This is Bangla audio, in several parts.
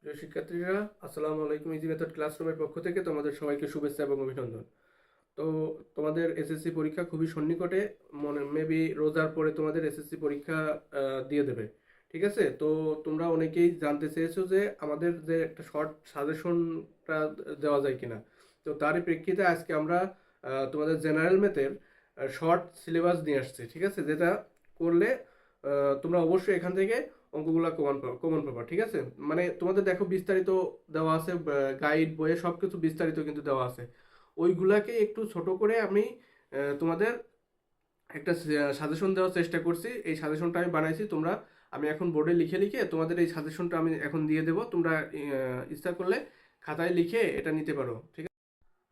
প্রিয় শিক্ষার্থীরা, আসসালামু আলাইকুম। ইজি মেথড ক্লাসরুমের পক্ষ থেকে তোমাদের সবাইকে শুভেচ্ছা এবং অভিনন্দন। তো তোমাদের এসএসসি পরীক্ষা খুবই সন্নিকটে, মেবি রোজার পরে তোমাদের এসএসসি পরীক্ষা দিয়ে দেবে। ঠিক আছে, তো তোমরা অনেকেই জানতে চেয়েছো যে আমাদের যে একটা শর্ট সাজেশনটা দেওয়া যায় কিনা। তো তারই প্রেক্ষিতে আজকে আমরা তোমাদের জেনারেল ম্যাথের শর্ট সিলেবাস নিয়ে আসছি। ঠিক আছে, যেটা করলে তোমরা অবশ্যই এখান থেকে অঙ্কগুলা কমন পাবা। ঠিক আছে, মানে তোমাদের দেখো বিস্তারিত দেওয়া আছে, গাইড বইয়ে সবকিছু বিস্তারিত কিন্তু দেওয়া আছে। ওইগুলাকে একটু ছোট করে আমি তোমাদের একটা সাজেশন দেওয়ার চেষ্টা করছি। এই সাজেশনটা আমি বানাইছি, আমি এখন বোর্ডে লিখে লিখে তোমাদের এই সাজেশনটা আমি এখন দিয়ে দেবো। তোমরা ইচ্ছা করলে খাতায় লিখে এটা নিতে পারো। ঠিক আছে,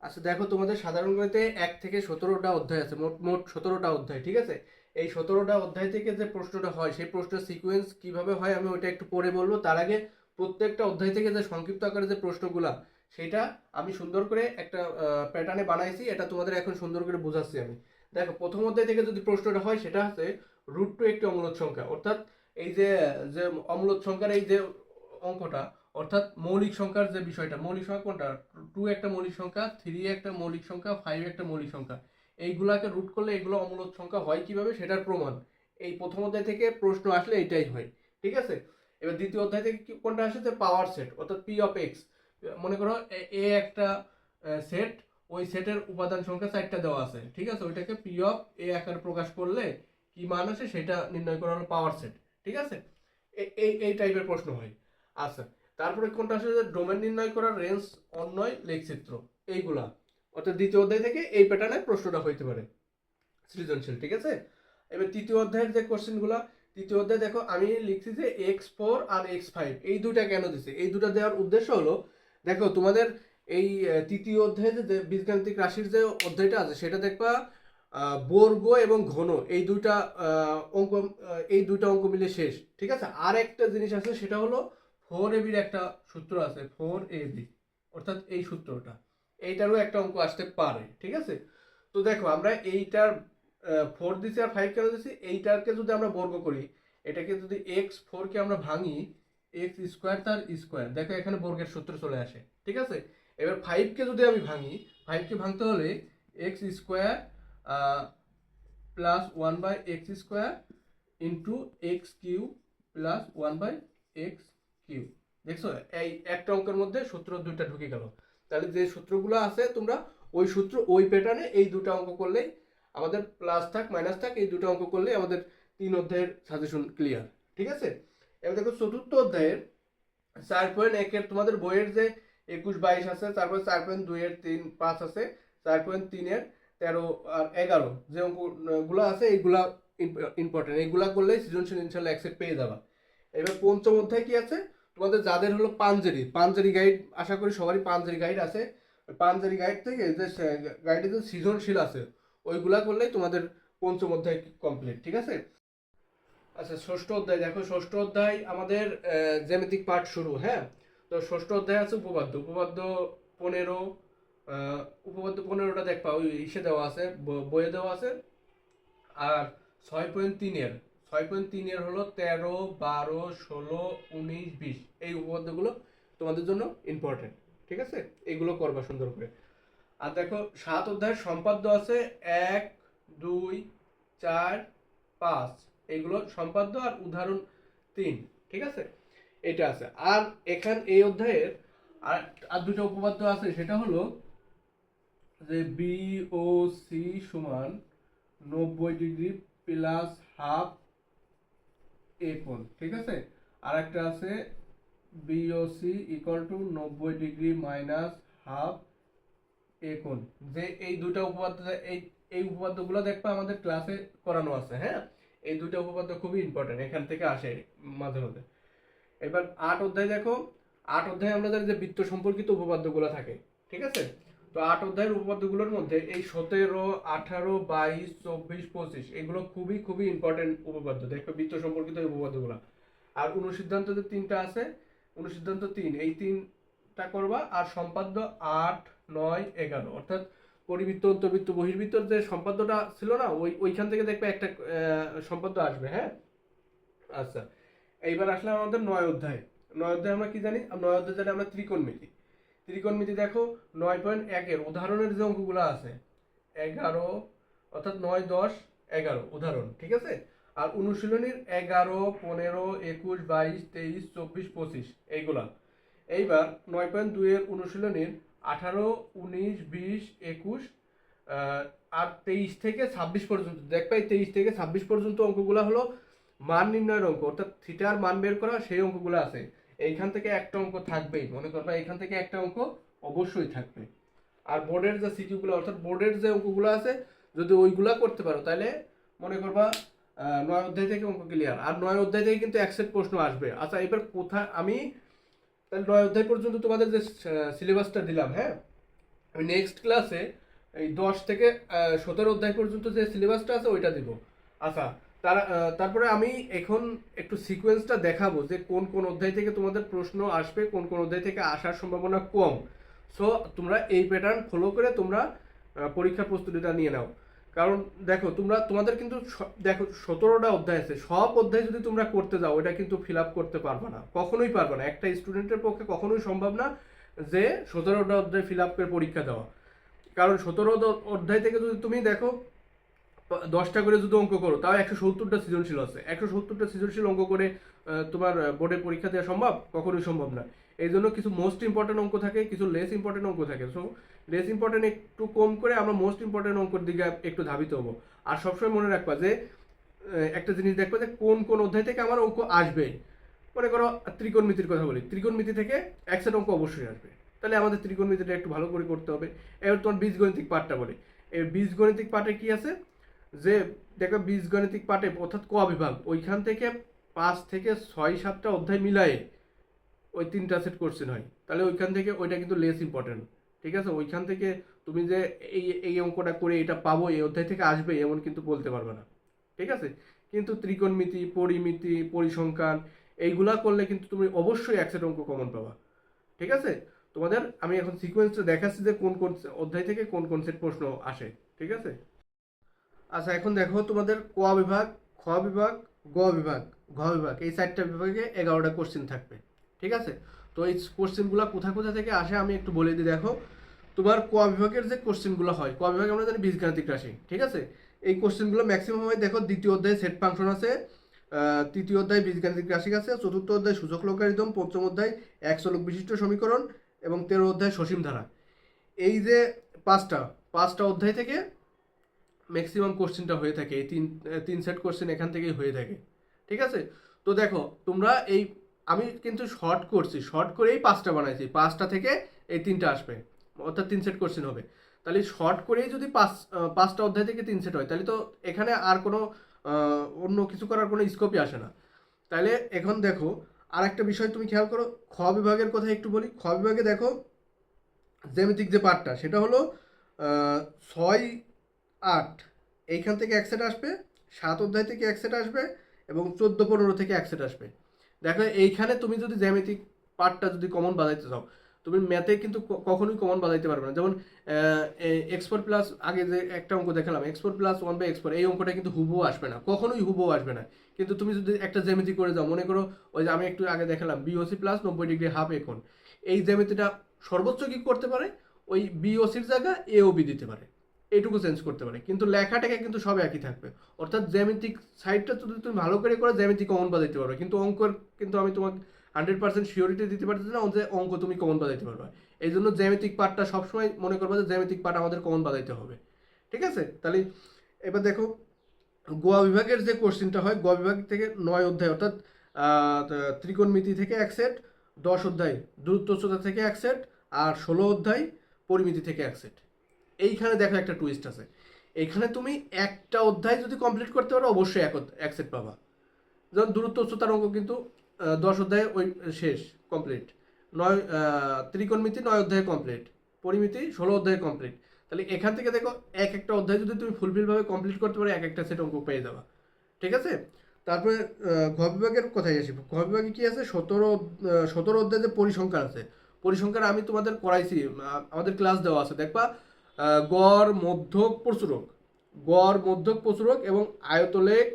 আচ্ছা দেখো, তোমাদের সাধারণ গণিতে 1 থেকে 17টা অধ্যায় আছে, মোট মোট 17টা অধ্যায়। ঠিক আছে, এই 17টা অধ্যায় থেকে যে প্রশ্নটা হয় সেই প্রশ্নের সিকোয়েন্স কিভাবে হয় আমি ওইটা একটু পরে বলবো। তার আগে প্রত্যেকটা অধ্যায় থেকে যে সংক্ষিপ্ত আকারে যে প্রশ্নগুলা, সেটা আমি সুন্দর করে একটা প্যাটার্নে বানাইছি। এটা তোমাদের এখন সুন্দর করে বোঝাচ্ছি আমি। দেখো, প্রথম অধ্যায় থেকে যদি প্রশ্নটা হয় সেটা হচ্ছে √2 একটি অমূলদ সংখ্যা, অর্থাৎ এই যে যে অমূলদ সংখ্যার এই যে অঙ্কটা, অর্থাৎ মৌলিক সংখ্যার যে বিষয়টা, মৌলিক সংখ্যা কোনটা, 2 একটা মৌলিক সংখ্যা, 3 একটা মৌলিক সংখ্যা, 5 একটা মৌলিক সংখ্যা, এইগুলাকে রুট করলে এগুলো অমূলদ সংখ্যা হয় কিভাবে সেটার প্রমাণ এই প্রথম অধ্যায় থেকে প্রশ্ন আসলে এটাই হয়। ঠিক আছে, এবার দ্বিতীয় অধ্যায় থেকে কোনটা আসে, যে পাওয়ার সেট, অর্থাৎ পি অফ এক্স। মনে করো এ একটা সেট, ওই সেটের উপাদান সংখ্যা 4টা দেওয়া আছে। ঠিক আছে, ওইটাকে পি অফ এ আকারে প্রকাশ করলে কি মান আসে সেটা নির্ণয় করা হলো পাওয়ার সেট। ঠিক আছে, এই এই টাইপের প্রশ্ন হয়। আচ্ছা, তারপরে কোনটা আসলে ডোমেন নির্ণয় করার রেঞ্জ, অন্বয়, লেখচিত্র, এইগুলা, অর্থাৎ দ্বিতীয় অধ্যায় থেকে এই প্যাটার্নে প্রশ্নটা হইতে পারে সৃজনশীল। ঠিক আছে, এবার তৃতীয় অধ্যায়ের যে কোশ্চেনগুলা, তৃতীয় অধ্যায় দেখো আমি লিখছি যে x4 আর x5 এই দুটা কেন দিছে। এই দুটা দেওয়ার উদ্দেশ্য হলো, দেখো তোমাদের এই তৃতীয় অধ্যায়ে যে বীজগাণিতিক রাশির যে অধ্যায়টা আছে সেটা দেখবা বর্গ এবং ঘন অঙ্ক এই দুইটা অঙ্ক মিলে শেষ। ঠিক আছে, আর একটা জিনিস আছে, সেটা হলো 4ab একটা সূত্র আছে, 4ab, অর্থাৎ এই সূত্রটা, এইটারও একটা অঙ্ক আসতে পারে। ঠিক আছে, তো দেখো আমরা এইটার 4 দিছি আর 5 কেন দিছি, এইটাকে যদি আমরা বর্গ করি, এটাকে যদি x4 কে আমরা ভাঙি, x স্কোয়ার তার স্কোয়ার, দেখো এখানে বর্গের সূত্র চলে আসে। ঠিক আছে, এবার 5 কে যদি আমি ভাঙি, 5 কে ভাঙতে হলে x square plus 1/x² into x³ plus 1/x³। দেখছো, এই একটা অঙ্কের মধ্যে সূত্র দুইটা ঢুকে গেল। তাহলে যে সূত্রগুলো আছে তোমরা ওই সূত্র ওই প্যাটার্নে এই দুটো অঙ্ক করলেই আমাদের, প্লাস থাক মাইনাস থাক, এই দুটো অঙ্ক করলেই আমাদের 3 অধ্যায়ের সাজেশন ক্লিয়ার। ঠিক আছে, এবার দেখো চতুর্থ অধ্যায়ের 4.1 তোমাদের বইয়ের যে 21-22 আছে, তারপর 4.2 3-5 আছে, 4.3 13 আর 11 যে অঙ্কগুলো আছে এইগুলা ইম্পর্টেন্ট, এইগুলা করলেই সৃজনশীল ইনশাল্লাহ অ্যাকসেপ্ট পেয়ে যাবা। এবার পঞ্চম অধ্যায় কি আছে, তোমাদের যাদের হলো পাঞ্জেরি গাইড, আশা করি সবারই পাঞ্জেরি গাইড আছে। পাঞ্জেরি গাইড থেকে যে গাইডে যে সৃজনশীল আছে ওইগুলা করলেই তোমাদের পঞ্চম অধ্যায় কমপ্লিট। ঠিক আছে, আচ্ছা ষষ্ঠ অধ্যায় দেখো, ষষ্ঠ অধ্যায় আমাদের জ্যামিতিক পাঠ শুরু। হ্যাঁ, তো ষষ্ঠ অধ্যায় আছে উপপাদ্য, উপপাদ্য 15, উপপাদ্য 15টা দেখবা ওই ইসে দেওয়া আছে, বইয়ে দেওয়া আছে। আর 6.3 6.3 হলো 13, 12, 16, 19, 20, এই উপপাদ্যগুলো তোমাদের জন্য ইম্পর্টেন্ট। ঠিক আছে, এইগুলো করবা সুন্দর করে। আর দেখো 7 অধ্যায়ের সম্পাদ্য আছে 1, 2, 4, 5, এইগুলো সম্পাদ্য, আর উদাহরণ 3। ঠিক আছে, এটা আছে। আর এই অধ্যায়ের আর আর দুটো উপপাদ্য আছে, সেটা হলো যে BOC সমান 90 ডিগ্রি প্লাস হাফ এ কোণ। ঠিক আছে, আর একটা আছে BOC equal to 90 degree minus half এ কোণ। যে এই দুটো উপপাদ্য, এই উপপাদ্যগুলো দেখবা আমাদের ক্লাসে করানো আছে। হ্যাঁ, এই দুটো উপপাদ্য খুবই ইম্পর্টেন্ট, এখান থেকে আসে মাঝে মাঝে। এবার 8 অধ্যায় দেখো, 8 অধ্যায়ে আমরা জানি যে বৃত্ত সম্পর্কিত উপপাদ্যগুলো থাকে। ঠিক আছে, তো 8 অধ্যায়ের উপপাদ্যগুলোর মধ্যে এই 17, 18, 22, 24, 25 এগুলো খুবই খুবই ইম্পর্টেন্ট উপপাদ্য, দেখো বৃত্ত সম্পর্কিত এই উপপাদ্যগুলো। আর অনুসিদ্ধান্ত যে 3টা আছে, অনুসিদ্ধান্ত 3, এই 3টা করবা। আর সম্পাদ্য 8, 9, 11, অর্থাৎ পরিবৃত্ত, অন্তর্বৃত্ত, বহির্বৃত্তর যে সম্পাদ্যটা ছিল না, ওইখান থেকে দেখবে একটা সম্পাদ্য আসবে। হ্যাঁ, আচ্ছা এইবার আসলে আমাদের 9 অধ্যায়। 9 অধ্যায় আমরা কি জানি? 9 অধ্যায় জানি আমরা ত্রিকোণমিতি। ত্রিকোণমিতি দেখো 9.1 এর উদাহরণের যে অঙ্কগুলো আছে 11, অর্থাৎ 9, 10, 11 উদাহরণ, ঠিক আছে? আর অনুশীলনীর 11, 15, 21, 22, 23, 24, 25 এইগুলা। এইবার 9.2 এর অনুশীলনীর 18, 19, 20, 21 আর 23 থেকে 26 পর্যন্ত দেখবা। এই 23 থেকে 26 পর্যন্ত অঙ্কগুলো হলো মান নির্ণয়ের অঙ্ক, অর্থাৎ থিটার মান বের করা সেই অঙ্কগুলো আছে। এইখান থেকে একটা অঙ্ক থাকবেই, মনে করবা এইখান থেকে একটা অঙ্ক অবশ্যই থাকবে। আর বোর্ডের যে সিকিউগুলো অর্থাৎ বোর্ডের যে অঙ্কগুলো আছে যদি ওইগুলা করতে পারো তাহলে মনে করবা 9 অধ্যায় থেকে অঙ্ক ক্লিয়ার। আর 9 অধ্যায় থেকে কিন্তু এক সেট প্রশ্ন আসবে। আচ্ছা, এবার কোথায় আমি তাহলে 9 অধ্যায় পর্যন্ত তোমাদের যে সিলেবাসটা দিলাম, হ্যাঁ, আমি নেক্সট ক্লাসে এই 10 থেকে 17 অধ্যায় পর্যন্ত যে সিলেবাসটা আছে ওইটা দিব। আচ্ছা, তারপরে আমি এখন একটু সিকোয়েন্সটা দেখাবো যে কোন কোন অধ্যায় থেকে তোমাদের প্রশ্ন আসবে, কোন কোন অধ্যায় থেকে আসার সম্ভাবনা কম। সো তোমরা এই প্যাটার্ন ফলো করে তোমরা পরীক্ষার প্রস্তুতিটা নিয়ে নাও। কারণ দেখো তোমাদের কিন্তু দেখো 17টা অধ্যায় আছে, সব অধ্যায় যদি তোমরা করতে যাও ওটা কিন্তু ফিল আপ করতে পারবে না, কখনোই পারবে না। একটা স্টুডেন্টের পক্ষে কখনোই সম্ভব না যে 17টা অধ্যায় ফিল আপ করে পরীক্ষা দেওয়া। কারণ 17 অধ্যায় থেকে যদি তুমি দেখো 10টা করে যদি অঙ্ক করো তাও 170টা সৃজনশীল আছে। 170টা সৃজনশীল অঙ্ক করে তোমার বোর্ডে পরীক্ষা দেওয়া সম্ভব? কখনোই সম্ভব না। এই জন্য কিছু মোস্ট ইম্পর্টেন্ট অঙ্ক থাকে, কিছু লেস ইম্পর্টেন্ট অঙ্ক থাকে। সো লেস ইম্পর্টেন্ট একটু কম করে আমরা মোস্ট ইম্পর্টেন্ট অঙ্কের দিকে একটু ধাবিত হবো। আর সবসময় মনে রাখবা যে একটা জিনিস দেখবা যে কোন কোন অধ্যায় থেকে আমার অঙ্ক আসবে। মনে করো ত্রিকোণমিতির কথা বলি, ত্রিকোণমিতি থেকে এক সেট অঙ্ক অবশ্যই আসবে, তাহলে আমাদের ত্রিকোণমিতিটা একটু ভালো করে করতে হবে। এবার তোমার বীজগণিতিক পাঠটা বলি। এই বীজগণিতিক পাঠে কি আছে যে দেখো বীজগণিতিক পাঠে অর্থাৎ ক বিভাগ ওইখান থেকে 5 থেকে 6-7টা অধ্যায় মিলায়ে ওই 3টা সেট কোশ্চেন হয়। তাহলে ওইখান থেকে ওইটা কিন্তু লেস ইম্পর্টেন্ট, ঠিক আছে? ওইখান থেকে তুমি যে এই এই অঙ্কটা করে এটা পাবো এই অধ্যায় থেকে আসবে এমন কিন্তু বলতে পারবে না, ঠিক আছে? কিন্তু ত্রিকোণমিতি, পরিমিতি, পরিসংখ্যান এইগুলা করলে কিন্তু তুমি অবশ্যই এক সেট অঙ্ক কমন পাবা, ঠিক আছে? তোমাদের আমি এখন সিকোয়েন্সটা দেখাচ্ছি যে কোন কোন অধ্যায় থেকে কোন কোন সেট প্রশ্ন আসে, ঠিক আছে? আচ্ছা, এখন দেখো তোমাদের ক বিভাগ, খ বিভাগ, গ বিভাগ, ঘ বিভাগ এই 4টা বিভাগে 11টা কোশ্চেন থাকবে, ঠিক আছে? তো এই কোশ্চেনগুলো কোথা কোথা থেকে আসে আমি একটু বলে দিই। দেখো তোমার ক বিভাগের যে কোশ্চেনগুলো হয়, ক বিভাগে আমরা জানি বীজগাণিতিক রাশি, ঠিক আছে? এই কোশ্চেনগুলো ম্যাক্সিমাম হয় দেখো দ্বিতীয় অধ্যায়ে সেট ফাংশন আছে, তৃতীয় অধ্যায় বীজগাণিতিক রাশি আছে, চতুর্থ অধ্যায় সূচক লগারিদম, পঞ্চম অধ্যায় এক চলক বিশিষ্ট সমীকরণ এবং 13 অধ্যায় সসীম ধারা। এই যে পাঁচটা পাঁচটা অধ্যায় থেকে ম্যাক্সিমাম কোশ্চেনটা হয়ে থাকে। এই তিন সেট কোশ্চেন এখান থেকেই হয়ে থাকে, ঠিক আছে? তো দেখো তোমরা এই আমি কিন্তু শর্ট করছি, শর্ট করেই 5টা বানাইছি, 5টা থেকে এই 3টা আসবে, অর্থাৎ 3 সেট কোশ্চেন হবে। তাহলে শর্ট করেই যদি 5টা অধ্যায় থেকে 3 সেট হয় তাহলে তো এখানে আর কোনো অন্য কিছু করার কোনো স্কোপই আসে না। তাহলে এখন দেখো আর একটা বিষয় তুমি খেয়াল করো, খ বিভাগের কথা একটু বলি। খ বিভাগে দেখো জ্যামিতিক যে পার্টটা সেটা হলো 6, 8 এইখান থেকে এক সেট আসবে, 7 অধ্যায় থেকে এক সেট আসবে এবং 14, 15 থেকে এক সেট আসবে। দেখো এইখানে তুমি যদি জ্যামিতিক পার্টটা যদি কমন বাজাইতে চাও তুমি ম্যাথে কিন্তু কখনোই কমন বাজাইতে পারবে না। যেমন এক্স4 প্লাস, আগে যে একটা অঙ্ক দেখালাম x4 প্লাস 1/x4, এই অঙ্কটা কিন্তু হুবহু আসবে না, কখনোই হুবহু আসবে না। কিন্তু তুমি যদি একটা জ্যামিতি করে যাও, মনে করো ওই যে আমি একটু আগে দেখালাম বিওসি প্লাস 90 ডিগ্রি হাফ এখন, এই জ্যামিতিটা সর্বোচ্চ কি করতে পারে ওই বিওসির জায়গা এওবি দিতে পারে, এইটুকু চেঞ্জ করতে পারে, কিন্তু লেখাটাকে কিন্তু সব একই থাকবে। অর্থাৎ জ্যামিতিক সাইডটা যদি তুমি ভালো করে জ্যামিতিক কমন বাজাইতে পারবে, কিন্তু অঙ্কর কিন্তু আমি তোমাকে 100% শিওরিটি দিতে পারতেছি না যে অঙ্ক তুমি কমন বাজাইতে পারবে। এই জন্য জ্যামিতিক পার্টটা সবসময় মনে করবে যে জ্যামিতিক পার্ট আমাদের কমন বাজাইতে হবে, ঠিক আছে? তাহলে এবার দেখো গ বিভাগের যে কোশ্চেনটা হয়, গ বিভাগ থেকে 9 অধ্যায় অর্থাৎ ত্রিকোণমিতি থেকে এক সেট, 10 অধ্যায় দূরত্বচ্ছতা থেকে এক সেট আর 16 অধ্যায় পরিমিতি থেকে এক সেট। এইখানে দেখো একটা টুইস্ট আছে, এইখানে তুমি একটা অধ্যায় যদি কমপ্লিট করতে পারো অবশ্যই এক সেট পাবা। যেমন দূরত্ব উচ্চতার অঙ্ক কিন্তু 10 অধ্যায়ে ওই শেষ কমপ্লিট, 9 ত্রিকোণমিতি 9 অধ্যায়ে কমপ্লিট, পরিমিতি 16 অধ্যায়ে কমপ্লিট। তাহলে এখান থেকে দেখো একটা অধ্যায় যদি তুমি ফুলফিলভাবে কমপ্লিট করতে পারো একটা সেট অঙ্ক পেয়ে যাবা, ঠিক আছে? তারপরে ঘ বিভাগের কথাই আসি। ঘ বিভাগে কি আছে, 17 অধ্যায়ে যে পরিসংখ্যান আছে, পরিসংখ্যান আমি তোমাদের করাইছি, আমাদের ক্লাস দেওয়া আছে, দেখবা গড়, মধ্যক, প্রচুরক, গড়, মধ্যক, প্রচুরক এবং আয়তলেখ,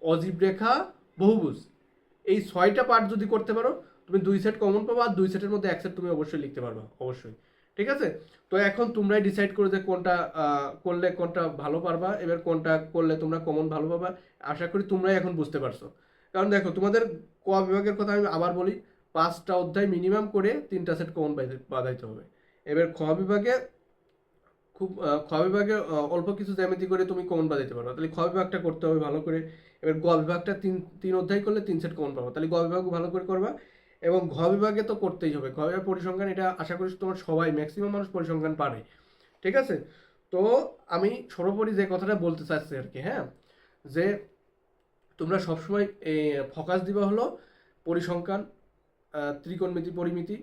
অজীব রেখা, বহুভুজ, এই 6টা পার্ট যদি করতে পারো তুমি 2 সেট কমন পাবা, আর 2 সেটের মধ্যে 1 সেট তুমি অবশ্যই লিখতে পারবা, অবশ্যই। ঠিক আছে? তো এখন তোমরাই ডিসাইড করো যে কোনটা করলে কোনটা ভালো পারবা, এবার কোনটা করলে তোমরা কমন ভালো পাবা। আশা করি তোমরাই এখন বুঝতে পারছো। কারণ দেখো, তোমাদের ক বিভাগের কথা আমি আবার বলি, 5টা অধ্যায় মিনিমাম করে 3টা সেট কমন বাঁধাইতে হবে। এবার খ বিভাগে অল্প কিছু জ্যামিতি করে তুমি কমন বাজাইতে পারো, তাহলে খ বিভাগটা করতে হবে ভালো করে। এবার গ বিভাগটা তিন তিন অধ্যায় করলে 3 সেট কমন পাবো, তাহলে গ বিভাগ ভালো করে করবা। এবং ঘ বিভাগে তো করতেই হবে, ঘ বিভাগ পরিসংখ্যান, এটা আশা করি তোমার সবাই ম্যাক্সিমাম মানুষ পরিসংখ্যান পারে। ঠিক আছে? তো আমি সর্বোপরি যে কথাটা বলতে চাচ্ছি আর কি, হ্যাঁ, যে তোমরা সবসময় ফোকাস দিবা হলো পরিসংখ্যান, ত্রিকোণমিতি, পরিমিতি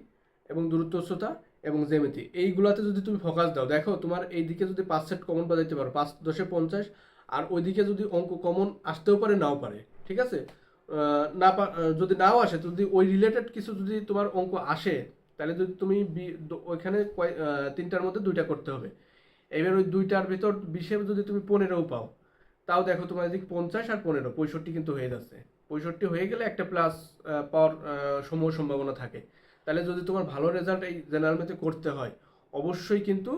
এবং দূরত্বস্থতা এবং জ্যামিতি, এইগুলাতে যদি তুমি ফোকাস দাও, দেখো তোমার এই দিকে যদি 5 সেট কমন বাজাইতে পারো, 5×10=50, আর ওইদিকে যদি অঙ্ক কমন আসতেও পারে নাও পারে। ঠিক আছে? যদি নাও আসে, যদি ওই রিলেটেড কিছু যদি তোমার অঙ্ক আসে, তাহলে যদি তুমি ওইখানে 3টার মধ্যে 2টা করতে হবে। এবার ওই 2টার ভিতর 20-এ যদি তুমি 15ও পাও, তাও দেখো তোমার এদিকে 50 আর 15 65 কিন্তু হয়ে যাচ্ছে। 65 হয়ে গেলে একটা প্লাস পাওয়ার সমূহ সম্ভাবনা থাকে। তাহলে যদি তোমার ভালো রেজাল্ট এই জেনারেল ম্যাথে করতে হয়, অবশ্যই কিন্তু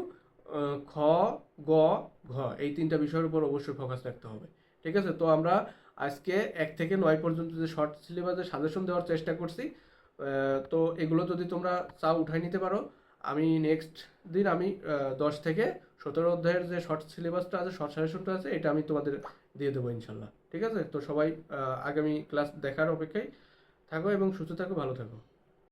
খ, গ, ঘ এই 3টা বিষয়ের উপর অবশ্যই ফোকাস রাখতে হবে। ঠিক আছে? তো আমরা আজকে 1 থেকে 9 পর্যন্ত যে শর্ট সিলেবাসে সাজেশন দেওয়ার চেষ্টা করছি, তো এগুলো যদি তোমরা চাও উঠাই নিতে পারো। আমি নেক্সট দিন আমি 10 থেকে 17 অধ্যায়ের যে শর্ট সিলেবাসটা আছে, শর্ট সাজেশনটা আছে, এটা আমি তোমাদের দিয়ে দেবো ইনশাল্লাহ। ঠিক আছে? তো সবাই আগামী ক্লাস দেখার অপেক্ষায় থাকো এবং সুস্থ থাকো, ভালো থাকো।